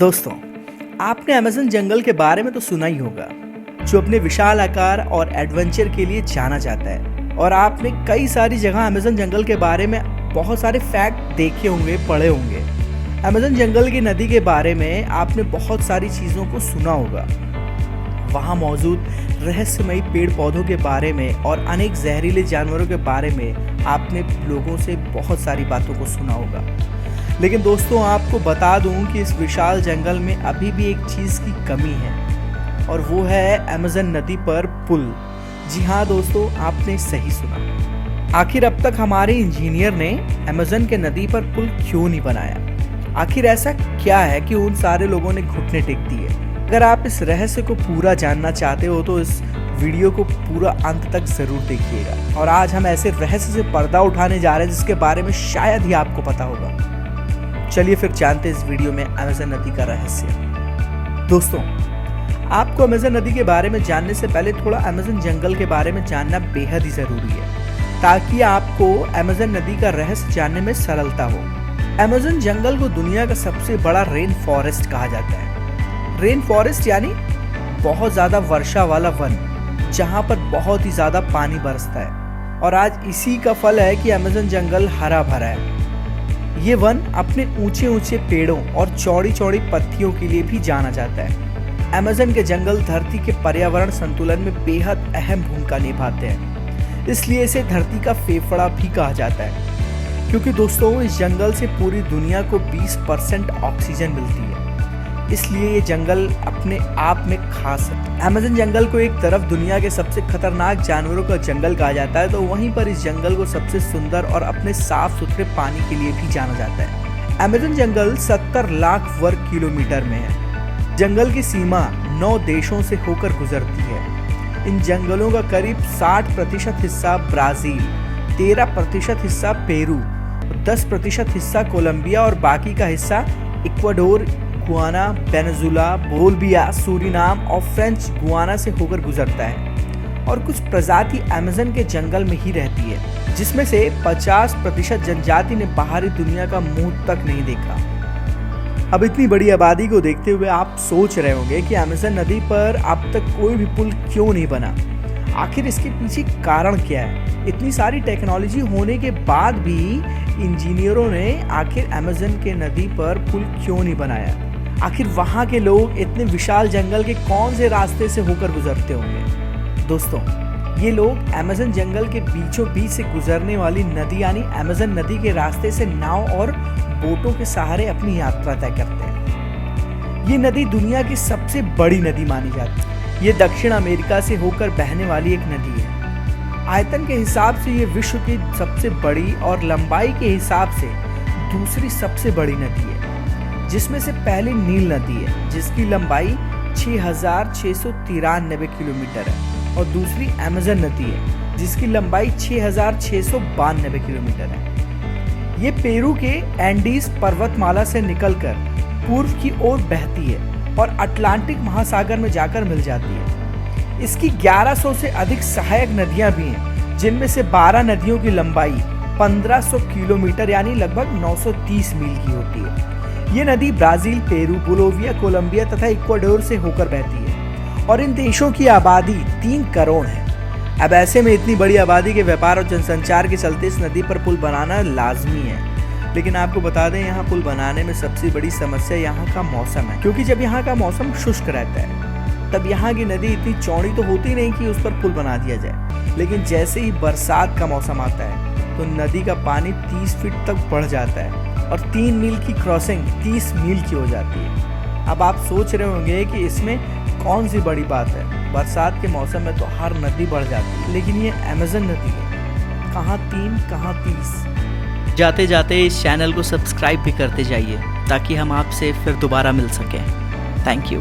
दोस्तों, आपने अमेज़न जंगल के बारे में तो सुना ही होगा, जो अपने विशाल आकार और एडवेंचर के लिए जाना जाता है। और आपने कई सारी जगह अमेज़न जंगल के बारे में बहुत सारे फैक्ट देखे होंगे, पढ़े होंगे। अमेज़न जंगल की नदी के बारे में आपने बहुत सारी चीज़ों को सुना होगा। वहाँ मौजूद रहस्यमयी पेड़ पौधों के बारे में और अनेक जहरीले जानवरों के बारे में आपने लोगों से बहुत सारी बातों को सुना होगा। लेकिन दोस्तों, आपको बता दूं कि इस विशाल जंगल में अभी भी एक चीज़ की कमी है, और वो है अमेज़न नदी पर पुल। जी हाँ दोस्तों, आपने सही सुना। आखिर अब तक हमारे इंजीनियर ने अमेज़न के नदी पर पुल क्यों नहीं बनाया? आखिर ऐसा क्या है कि उन सारे लोगों ने घुटने टेक दिए? अगर आप इस रहस्य को पूरा जानना चाहते हो तो इस वीडियो को पूरा अंत तक जरूर देखिएगा। और आज हम ऐसे रहस्य से पर्दा उठाने जा रहे हैं जिसके बारे में शायद ही आपको पता होगा। चलिए फिर जानते हैं इस वीडियो में अमेज़न नदी का रहस्य। दोस्तों, आपको अमेज़न नदी के बारे में जानने से पहले थोड़ा अमेज़न जंगल के बारे में जानना बेहद ही जरूरी है, ताकि आपको अमेज़न नदी का रहस्य जानने में सरलता हो। अमेज़न जंगल को दुनिया का सबसे बड़ा रेन फॉरेस्ट कहा जाता है। रेन फॉरेस्ट यानी बहुत ज्यादा वर्षा वाला वन, जहां पर बहुत ही ज्यादा पानी बरसता है। और आज इसी का फल है कि अमेज़न जंगल हरा भरा है। ये वन अपने ऊंचे ऊंचे पेड़ों और चौड़ी चौड़ी पत्तियों के लिए भी जाना जाता है। अमेज़न के जंगल धरती के पर्यावरण संतुलन में बेहद अहम भूमिका निभाते हैं, इसलिए इसे धरती का फेफड़ा भी कहा जाता है। क्योंकि दोस्तों, इस जंगल से पूरी दुनिया को 20% ऑक्सीजन मिलती है, इसलिए ये जंगल अपने आप में खास है। अमेज़न जंगल को एक तरफ दुनिया के सबसे खतरनाक जानवरों का जंगल कहा जाता है, तो वहीं पर इस जंगल को सबसे सुंदर और अपने साफ सुथरे पानी के लिए भी जाना जाता है। अमेज़न जंगल 70 लाख वर्ग किलोमीटर में है। जंगल की सीमा 9 देशों से होकर गुजरती है। इन जंगलों का करीब 60% हिस्सा ब्राजील, 13% हिस्सा पेरू, 10% हिस्सा कोलंबिया और बाकी का हिस्सा Ecuador, Guana, Venezuela, Bolivia, Suriname और फ्रेंच गुआना से होकर गुजरता है। और कुछ प्रजाति अमेज़न के जंगल में ही रहती है, जिसमें से 50% जनजाति ने बाहरी दुनिया का मुंह तक नहीं देखा। अब इतनी बड़ी आबादी को देखते हुए आप सोच रहे होंगे कि अमेज़न नदी पर अब तक कोई भी पुल क्यों नहीं बना। आखिर इसके पीछे कारण क्या है? इतनी सारी टेक्नोलॉजी होने के बाद भी इंजीनियरों ने आखिर अमेज़न के नदी पर पुल क्यों नहीं बनाया? आखिर वहाँ के लोग इतने विशाल जंगल के कौन से रास्ते से होकर गुजरते होंगे? दोस्तों, ये लोग अमेज़न जंगल के बीचों बीच से गुजरने वाली नदी यानी अमेज़न नदी के रास्ते से नाव और बोटों के सहारे अपनी यात्रा तय करते हैं। ये नदी दुनिया की सबसे बड़ी नदी मानी जाती है। ये दक्षिण अमेरिका से होकर बहने वाली एक नदी है। आयतन के हिसाब से ये विश्व की सबसे बड़ी और लंबाई के हिसाब से दूसरी सबसे बड़ी नदी है, जिसमें से पहली नील नदी है जिसकी लंबाई 6,693 किलोमीटर है, और दूसरी अमेज़न नदी है जिसकी लंबाई 6,692 किलोमीटर है। ये पेरू के एंडीज पर्वतमाला से निकलकर पूर्व की ओर बहती है और अटलांटिक महासागर में जाकर मिल जाती है। इसकी 1100 से अधिक सहायक नदियां भी हैं, जिनमें से 12 नदियों की लंबाई 1500 किलोमीटर यानी लगभग 930 मील की होती है। ये नदी ब्राजील, पेरू, बोलिविया, कोलंबिया तथा इक्वाडोर से होकर बहती है, और इन देशों की आबादी 3 करोड़ है। अब ऐसे में इतनी बड़ी आबादी के व्यापार और जनसंचार के चलते इस नदी पर पुल बनाना लाजमी है। लेकिन आपको बता दें, यहाँ पुल बनाने में सबसे बड़ी समस्या यहाँ का मौसम है, क्योंकि जब यहाँ का मौसम शुष्क रहता है तब यहाँ की नदी इतनी चौड़ी तो होती नहीं कि उस पर पुल बना दिया जाए। लेकिन जैसे ही बरसात का मौसम आता है तो नदी का पानी 30 फीट तक बढ़ जाता है और 3 मील की क्रॉसिंग 30 मील की हो जाती है। अब आप सोच रहे होंगे कि इसमें कौन सी बड़ी बात है? बरसात के मौसम में तो हर नदी बढ़ जाती है, लेकिन ये अमेज़न नदी है, कहाँ 3 कहाँ 30। जाते जाते इस चैनल को सब्सक्राइब भी करते जाइए, ताकि हम आपसे फिर दोबारा मिल सकें। Thank you.